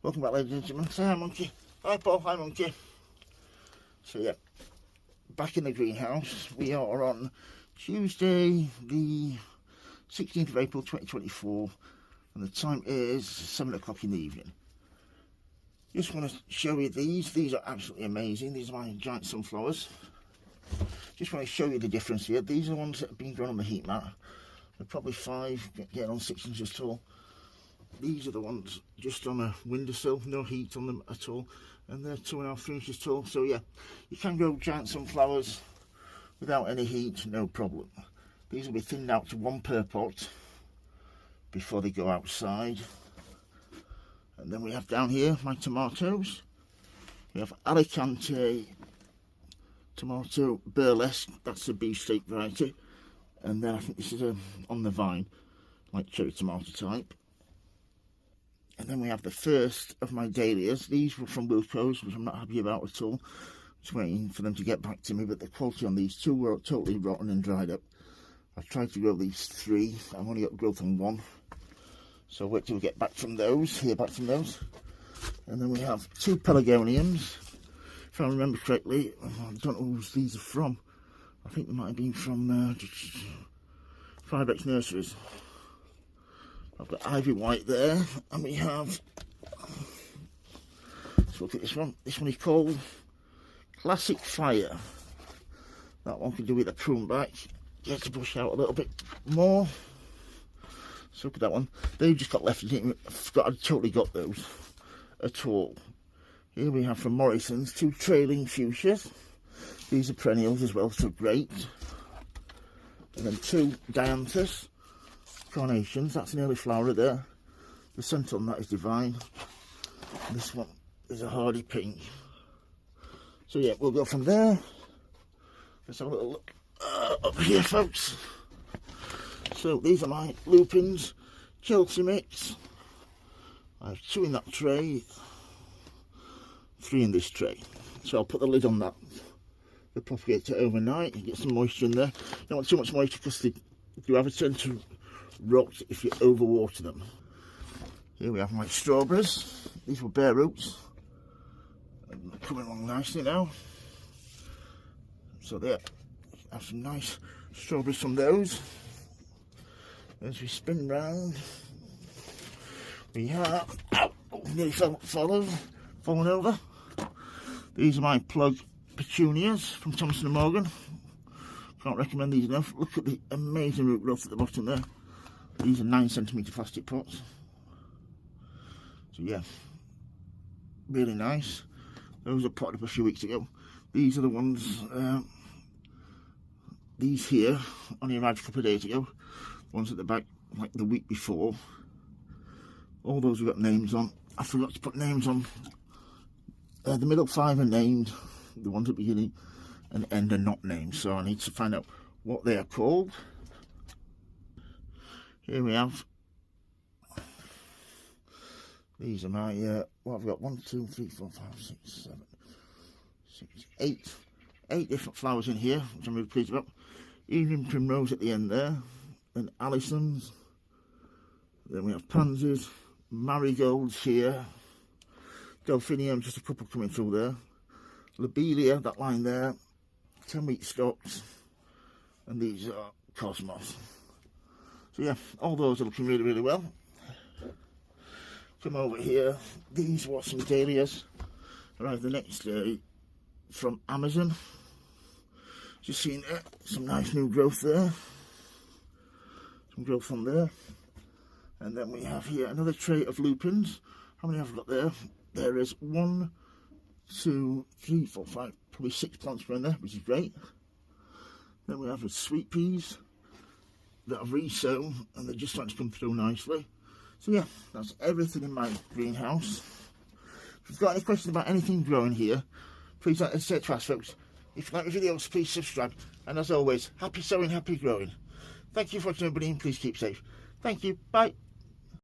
Welcome back, ladies and gentlemen. Say hi, Monkey. Hi, Paul. Hi, Monkey. So, yeah, back in the greenhouse. We are on Tuesday, the 16th of April, 2024, and the time is 7 o'clock in the evening. Just want to show you these. These are absolutely amazing. These are my giant sunflowers. Just want to show you the difference here. These are the ones that have been grown on the heat mat. They're probably 5, getting on 6 inches tall. These are the ones just on a windowsill, no heat on them at all, and they're 2.5, 3 inches tall. So yeah, you can grow giant sunflowers without any heat, no problem. These will be thinned out to 1 per pot before they go outside. And then we have down here my tomatoes. We have Alicante tomato burlesque, that's the beefsteak variety. And then I think this is on the vine, like cherry tomato type. And then we have the first of my dahlias. These were from Wilco's, which I'm not happy about at all. Just waiting for them to get back to me, but the quality on these 2 were totally rotten and dried up. I've tried to grow these 3. I've only got growth on 1. So I'll wait till we get back from those, hear back from those. And then we have 2 pelargoniums. If I remember correctly, I don't know who these are from. I think they might have been from Firebex Nurseries. I've got Ivy White there, and we have, let's look at this one. This one is called Classic Fire. That one can do with a prune back. Get to push out a little bit more. So look at that one. They've just got left. I forgot I totally got those at all. Here we have from Morrison's 2 trailing fuchsias. These are perennials as well, so great. And then 2 dianthus carnations. That's an early flower there. The scent on that is divine. This one is a hardy pink. So yeah, we'll go from there. Let's have a little look up here, folks. So these are my lupins, Chelsea mix. I have 2 in that tray, 3 in this tray. So I'll put the lid on that. They'll propagate it overnight and get some moisture in there. You don't want too much moisture because they do have a tendency to rot if you overwater them. Here we have my strawberries. These were bare roots. And they're coming along nicely now. So there, have some nice strawberries from those. As we spin round, we have, nearly fallen over. These are my plug petunias from Thompson & Morgan. Can't recommend these enough. Look at the amazing root growth at the bottom there. These are 9cm plastic pots. So yeah, really nice. Those are potted up a few weeks ago. These are the ones, these here only arrived a couple of days ago. Ones at the back like the week before. All those have got names on. I forgot to put names on. The middle 5 are named, the ones at the beginning and end are not named, so I need to find out what they are called. Here we have, these are my, what I've got, 1, 2, 3, 4, 5, 6, 7, 6, 8 different flowers in here, which I'm really pleased about. Evening primrose at the end there, and Allison's. Then we have pansies, marigolds here, delphinium, just a couple coming through there, lobelia, that line there, 10-week stalks, and these are cosmos. So yeah, all those are looking really, really well. Come over here, these were some dahlias, arrived the next day from Amazon. Just seeing there, some nice new growth there. Some growth on there. And then we have here another tray of lupins. How many have I got there? There is 1, 2, 3, 4, 5, probably 6 plants around there, which is great. Then we have the sweet peas that I've re-sown, and they're just starting to come through nicely. So yeah, that's everything in my greenhouse. If you've got any questions about anything growing here, please don't hesitate to ask, folks. If you like the videos, please subscribe. And as always, happy sowing, happy growing. Thank you for watching, everybody, and please keep safe. Thank you. Bye.